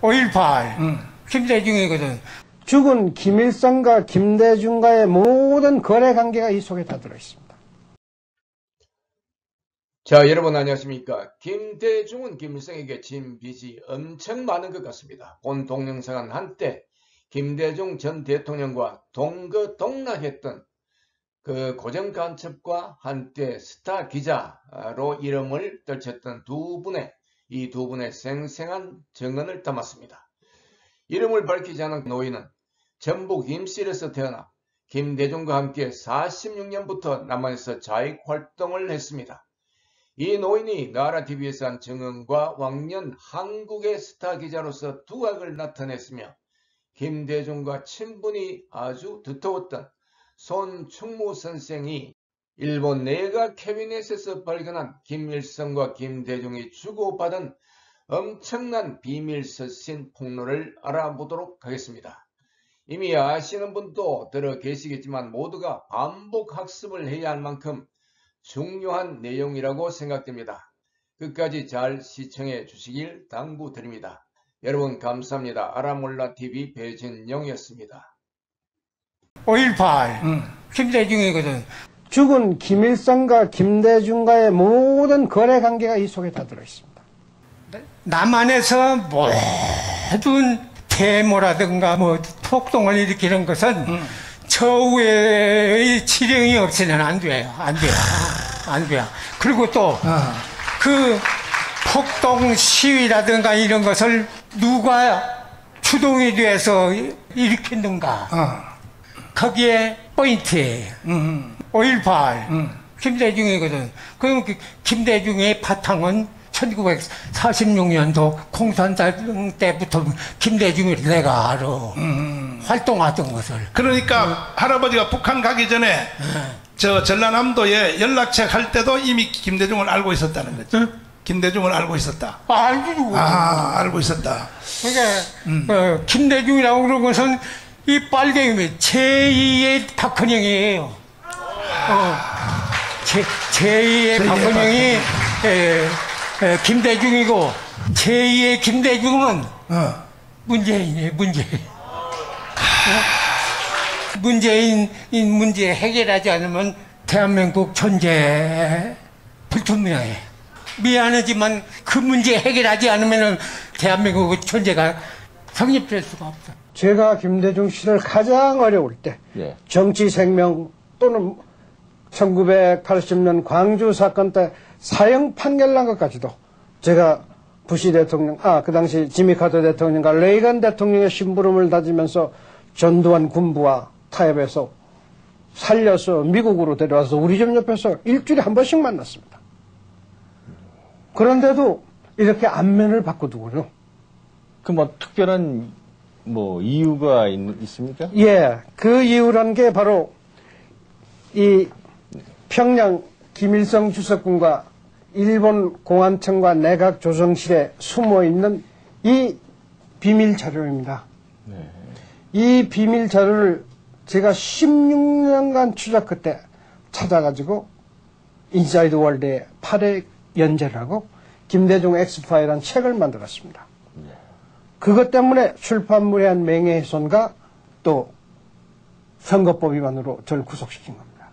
5.18 김대중이거든. 죽은 김일성과 김대중과의 모든 거래 관계가 이 속에 다 들어있습니다. 자, 여러분 안녕하십니까. 김대중은 김일성에게 진 빚이 엄청 많은 것 같습니다. 본 동영상은 한때 김대중 전 대통령과 동거동락했던 그 고정간첩과 한때 스타 기자로 이름을 떨쳤던 이 두 분의 생생한 증언을 담았습니다. 이름을 밝히지 않은 노인은 전북 임실에서 태어나 김대중과 함께 46년부터 남한에서 자익 활동을 했습니다. 이 노인이 나라TV에서 한 증언과 왕년 한국의 스타 기자로서 두각을 나타냈으며 김대중과 친분이 아주 두터웠던 손 충무 선생이 일본 내각 캐비넷에서 발견한 김일성과 김대중이 주고받은 엄청난 비밀 서신 폭로를 알아보도록 하겠습니다. 이미 아시는 분도 들어 계시겠지만 모두가 반복 학습을 해야 할 만큼 중요한 내용이라고 생각됩니다. 끝까지 잘 시청해 주시길 당부드립니다. 여러분 감사합니다. 알아몰라TV 배진영이었습니다. 5.18 김대중이거든. 죽은 김일성과 김대중과의 모든 거래 관계가 이 속에 다 들어있습니다. 남한에서 모든 데모라든가 폭동을 일으키는 것은 처우의 지령이 없이는 안 돼요. 그리고 또 그 폭동 시위라든가 이런 것을 누가 주동이 돼서 일으켰는가. 거기에 포인트예요. 5.18 김대중이거든. 그럼 김대중의 바탕은 1946년도 공산당 때부터 김대중을 내가 알아. 활동하던 것을. 그러니까 할아버지가 북한 가기 전에 저 전라남도에 연락책 할 때도 이미 김대중을 알고 있었다는 거죠. 김대중을 알고 있었다. 알고. 알고 있었다. 그러니까 김대중이라고 그런 것은 이 빨갱이 제2의 박헌영이에요. 제2의 박헌영이 김대중이고 제2의 김대중은 문재인이에요. 문재인 문제 해결하지 않으면 대한민국 존재 불투명해. 미안하지만 그 문제 해결하지 않으면 대한민국 존재가 성립될 수가 없어. 제가 김대중 씨를 가장 어려울 때 정치 생명 또는 1980년 광주 사건 때 사형 판결 난 것까지도 제가 부시 대통령, 그 당시 지미 카터 대통령과 레이건 대통령의 심부름을 다지면서 전두환 군부와 타협해서 살려서 미국으로 데려와서 우리 집 옆에서 일주일에 한 번씩 만났습니다. 그런데도 이렇게 안면을 바꿔두고요. 그 특별한 이유가 있습니까? 예, 그 이유란 게 바로 이 평양 김일성 주석군과 일본 공안청과 내각 조정실에 숨어있는 이 비밀 자료입니다. 이 비밀 자료를 제가 16년간 추적 끝에 찾아가지고 인사이드 월드에 8회 연재를 하고 김대중 엑스파일이라는 책을 만들었습니다. 그것 때문에 출판물에 한 명예훼손과 또 선거법 위반으로 저를 구속시킨 겁니다.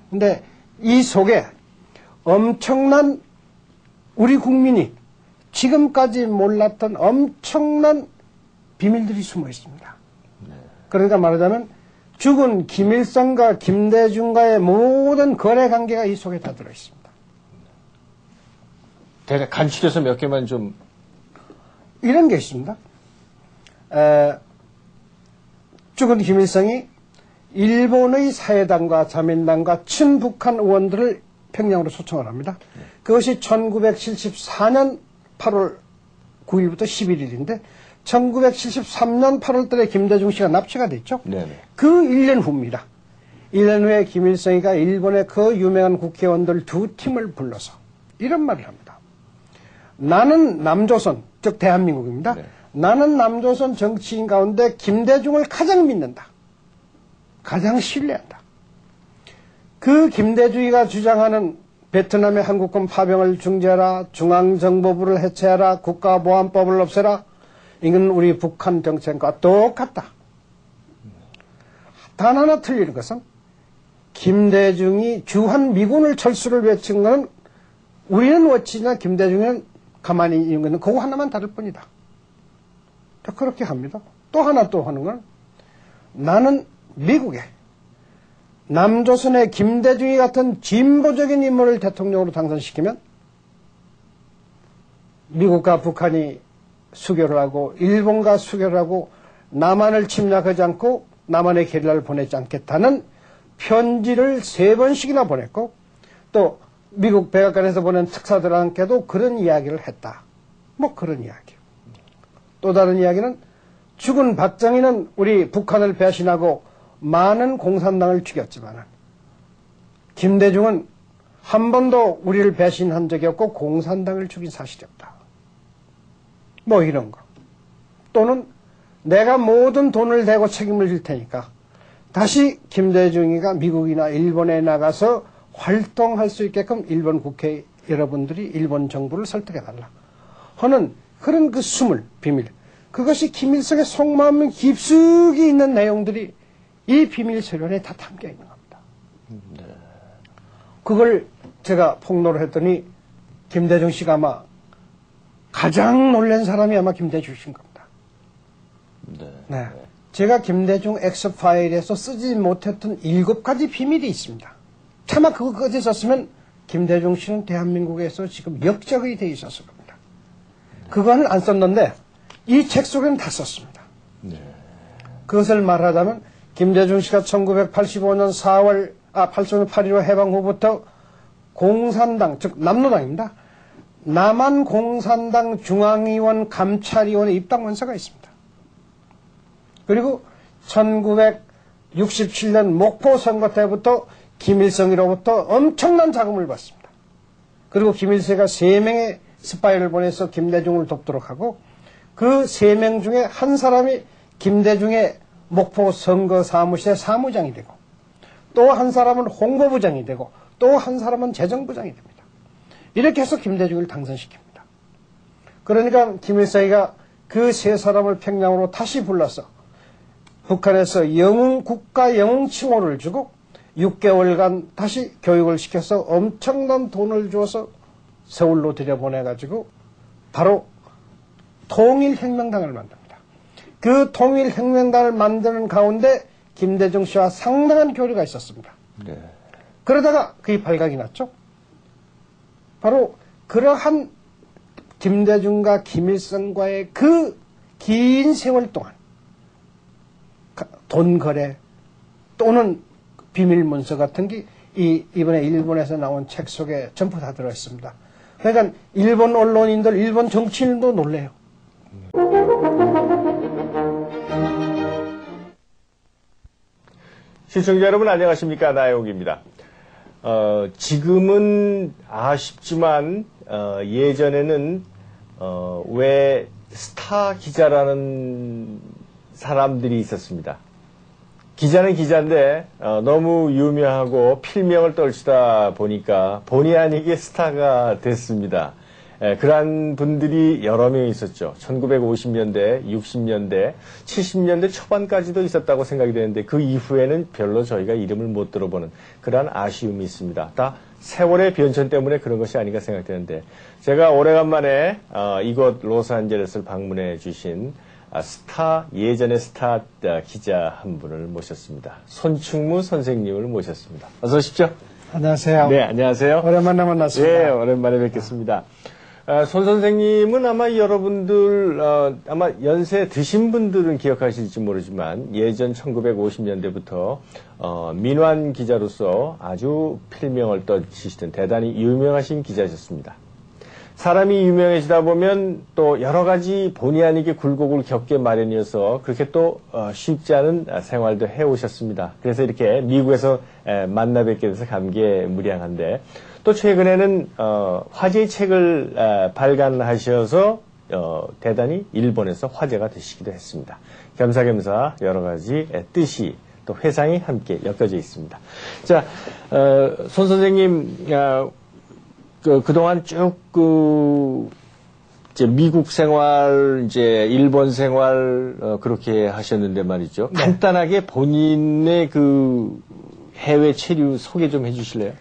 근데 이 속에 엄청난 우리 국민이 지금까지 몰랐던 엄청난 비밀들이 숨어 있습니다. 그러니까 말하자면 죽은 김일성과 김대중과의 모든 거래 관계가 이 속에 다 들어있습니다. 대략 간추려서 몇 개만 좀. 이런 게 있습니다. 죽은 김일성이 일본의 사회당과 자민당과 친북한 의원들을 평양으로 초청을 합니다. 그것이 1974년 8월 9일부터 11일인데 1973년 8월 달에 김대중 씨가 납치가 됐죠. 그 1년 후입니다. 1년 후에 김일성이가 일본의 그 유명한 국회의원들 두 팀을 불러서 이런 말을 합니다. 나는 남조선, 즉 대한민국입니다. 나는 남조선 정치인 가운데 김대중을 가장 믿는다. 가장 신뢰한다. 그 김대중이가 주장하는 베트남의 한국군 파병을 중지하라, 중앙정보부를 해체하라, 국가보안법을 없애라, 이건 우리 북한 정책과 똑같다. 단 하나 틀리는 것은 김대중이 주한 미군을 철수를 외친 것은 우리는 어찌나 김대중은 가만히 있는 것은 그거 하나만 다를 뿐이다. 그렇게 합니다. 또 하나 또 하는 건 나는 미국에 남조선의 김대중이 같은 진보적인 인물을 대통령으로 당선시키면 미국과 북한이 수교를 하고 일본과 수교를 하고 남한을 침략하지 않고 남한의 게릴라를 보내지 않겠다는 편지를 3번씩이나 보냈고 또 미국 백악관에서 보낸 특사들한테도 그런 이야기를 했다. 뭐 그런 이야기. 또 다른 이야기는 죽은 박정희는 우리 북한을 배신하고 많은 공산당을 죽였지만 김대중은 한 번도 우리를 배신한 적이 없고 공산당을 죽인 사실이 없다. 뭐 이런 거. 또는 내가 모든 돈을 대고 책임을 질 테니까 다시 김대중이가 미국이나 일본에 나가서 활동할 수 있게끔 일본 국회 여러분들이 일본 정부를 설득해달라 하는 그런 그 숨을 비밀, 그것이 김일성의 속마음에 깊숙이 있는 내용들이 이 비밀 서련에 다 담겨 있는 겁니다. 그걸 제가 폭로를 했더니 김대중 씨가 아마 가장 놀란 사람이 아마 김대중 씨인 겁니다. 네. 제가 김대중 엑스파일에서 쓰지 못했던 7가지 비밀이 있습니다. 차마 그거까지 썼으면 김대중 씨는 대한민국에서 지금 역적이 돼 있었을 겁니다. 그거는 안 썼는데 이 책 속에는 다 썼습니다. 그것을 말하자면 김대중 씨가 1985년 85년 8.15 해방 후부터 공산당, 즉 남노당입니다. 남한 공산당 중앙위원 감찰위원회 입당 원서가 있습니다. 그리고 1967년 목포 선거 때부터 김일성으로부터 엄청난 자금을 받습니다. 그리고 김일성이 3명의 스파이를 보내서 김대중을 돕도록 하고 그 3명 중에 한 사람이 김대중의 목포 선거 사무실의 사무장이 되고 또 한 사람은 홍보부장이 되고 또 한 사람은 재정부장이 됩니다. 이렇게 해서 김대중을 당선시킵니다. 그러니까 김일성이가 그 3사람을 평양으로 다시 불러서 북한에서 국가 영웅 칭호를 주고 6개월간 다시 교육을 시켜서 엄청난 돈을 주어서 서울로 들여보내가지고 바로 통일혁명당을 만듭니다. 그 통일혁명당을 만드는 가운데 김대중 씨와 상당한 교류가 있었습니다. 네. 그러다가 그게 발각이 났죠. 바로 그러한 김대중과 김일성과의 그 긴 세월 동안 돈 거래 또는 비밀 문서 같은 게 이번에 일본에서 나온 책 속에 전부 다 들어있습니다. 그러니까 일본 언론인들, 일본 정치인도 놀래요. 시청자 여러분 안녕하십니까, 나영욱입니다. 지금은 아쉽지만 예전에는 왜 스타 기자라는 사람들이 있었습니다. 기자는 기자인데 너무 유명하고 필명을 떨치다 보니까 본의 아니게 스타가 됐습니다. 그러한 분들이 여러 명 있었죠. 1950년대, 60년대, 70년대 초반까지도 있었다고 생각이 되는데 그 이후에는 별로 저희가 이름을 못 들어보는 그러한 아쉬움이 있습니다. 다 세월의 변천 때문에 그런 것이 아닌가 생각되는데 제가 오래간만에 이곳 로스앤젤레스를 방문해 주신 예전의 스타 기자 한 분을 모셨습니다. 손충무 선생님을 모셨습니다. 어서 오십시오. 안녕하세요. 네, 안녕하세요. 오랜만에 만났습니다. 네, 오랜만에 뵙겠습니다. 손 선생님은 아마 여러분들 아마 연세 드신 분들은 기억하실지 모르지만 예전 1950년대부터 민환 기자로서 아주 필명을 떨치시던 대단히 유명하신 기자셨습니다. 사람이 유명해지다 보면 또 여러 가지 본의 아니게 굴곡을 겪게 마련이어서 그렇게 또 쉽지 않은 생활도 해오셨습니다. 그래서 이렇게 미국에서 만나 뵙게 돼서 감개무량한데 또 최근에는 화제의 책을 발간하셔서 대단히 일본에서 화제가 되시기도 했습니다. 겸사겸사 여러 가지 뜻이 또 회상이 함께 엮여져 있습니다. 자, 손 선생님 그동안 쭉 이제 미국 생활, 이제 일본 생활 그렇게 하셨는데 말이죠. 네. 간단하게 본인의 그 해외 체류 소개 좀 해주실래요?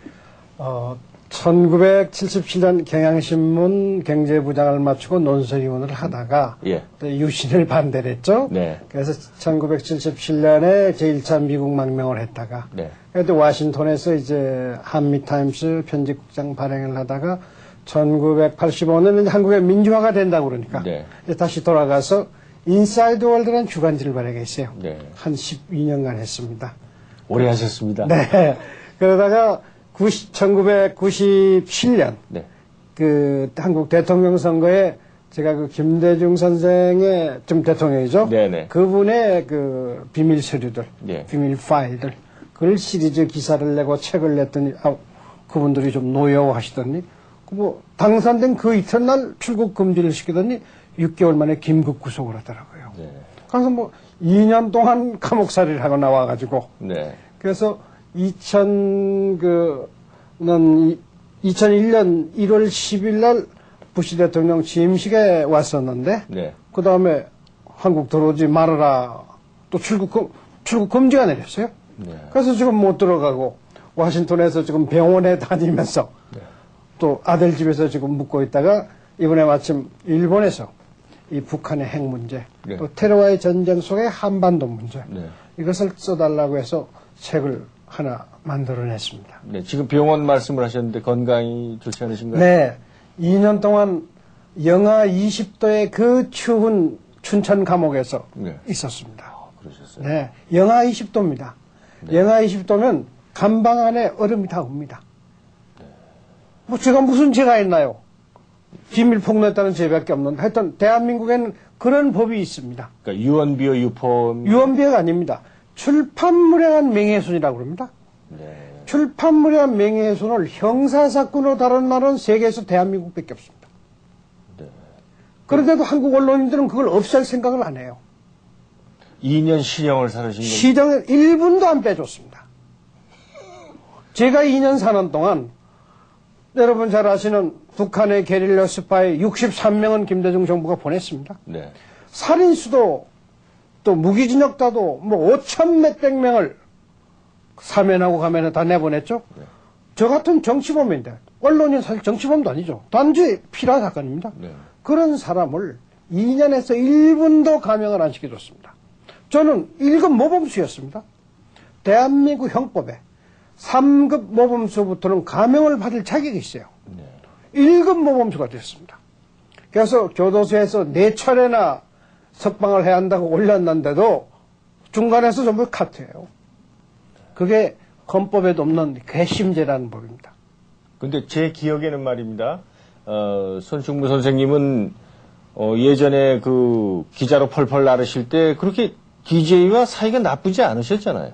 1977년 경향신문 경제부장을 마치고 논설위원을 하다가 예. 또 유신을 반대를 했죠. 네. 그래서 1977년에 제1차 미국 망명을 했다가 네. 그래도 워싱턴에서 이제 한미타임스 편집국장 발행을 하다가 1985년에 한국의 민주화가 된다고 그러니까 네. 이제 다시 돌아가서 인사이드 월드라는 주간지를 발행했어요. 네. 한 12년간 했습니다. 오래 하셨습니다. 네. 그러다가 1997년 네. 그 한국 대통령 선거에 제가 그 김대중 선생의 좀 대통령이죠. 네네. 그분의 그 비밀 서류들, 네. 비밀 파일들, 그걸 시리즈 기사를 내고 책을 냈더니 그분들이 좀 노여워하시더니 뭐 당선된 그 이튿날 출국 금지를 시키더니 6개월 만에 긴급 구속을 하더라고요. 네. 그래서 뭐 2년 동안 감옥살이를 하고 나와가지고 네. 그래서 2001년 1월 10일 날 부시 대통령 취임식에 왔었는데 네. 그 다음에 한국 들어오지 말아라 또 출국 금지가 내렸어요. 네. 그래서 지금 못 들어가고 워싱턴에서 지금 병원에 다니면서 또 아들 집에서 지금 묵고 있다가 이번에 마침 일본에서 이 북한의 핵 문제 네. 또 테러와의 전쟁 속의 한반도 문제 네. 이것을 써달라고 해서 책을 하나 만들어냈습니다. 네. 지금 병원 말씀을 하셨는데 건강이 좋지 않으신가요? 네. 2년 동안 영하 20도의 그 추운 춘천 감옥에서 네. 있었습니다. 그러셨어요. 네. 영하 20도입니다. 영하 20도면 감방 안에 얼음이 다 옵니다. 뭐 제가 무슨 죄가 있나요? 비밀 폭로했다는 죄밖에 없는데 하여튼 대한민국에는 그런 법이 있습니다. 그러니까 유언비어 유포. 유언비어가 아닙니다. 출판물에 의한 명예훼손이라고 그럽니다. 네. 출판물에 의한 명예훼손을 형사사건으로 다룬 나라는 세계에서 대한민국밖에 없습니다. 네. 그런데도 한국 언론인들은 그걸 없앨 생각을 안 해요. 2년 실형을 살으신 거죠? 시정을 1분도 안 빼줬습니다. 제가 2년 사는 동안 여러분 잘 아시는 북한의 게릴라 스파이 63명은 김대중 정부가 보냈습니다. 네. 살인수도 또 무기징역자도 뭐 5천 몇백 명을 사면하고 가면에 다 내보냈죠. 네. 저 같은 정치범인데 언론인 사실 정치범도 아니죠. 단지 필화 사건입니다. 네. 그런 사람을 2년에서 1분도 감형을 안 시켜줬습니다. 저는 1급 모범수였습니다. 대한민국 형법에 3급 모범수부터는 감형을 받을 자격이 있어요. 네. 1급 모범수가 됐습니다. 그래서 교도소에서 4차례나 석방을 해야 한다고 올렸는데도 중간에서 전부 카트예요. 그게 헌법에도 없는 괘씸죄라는 법입니다. 근데 제 기억에는 말입니다. 손충무 선생님은 예전에 그 기자로 펄펄 나르실 때 그렇게 DJ와 사이가 나쁘지 않으셨잖아요.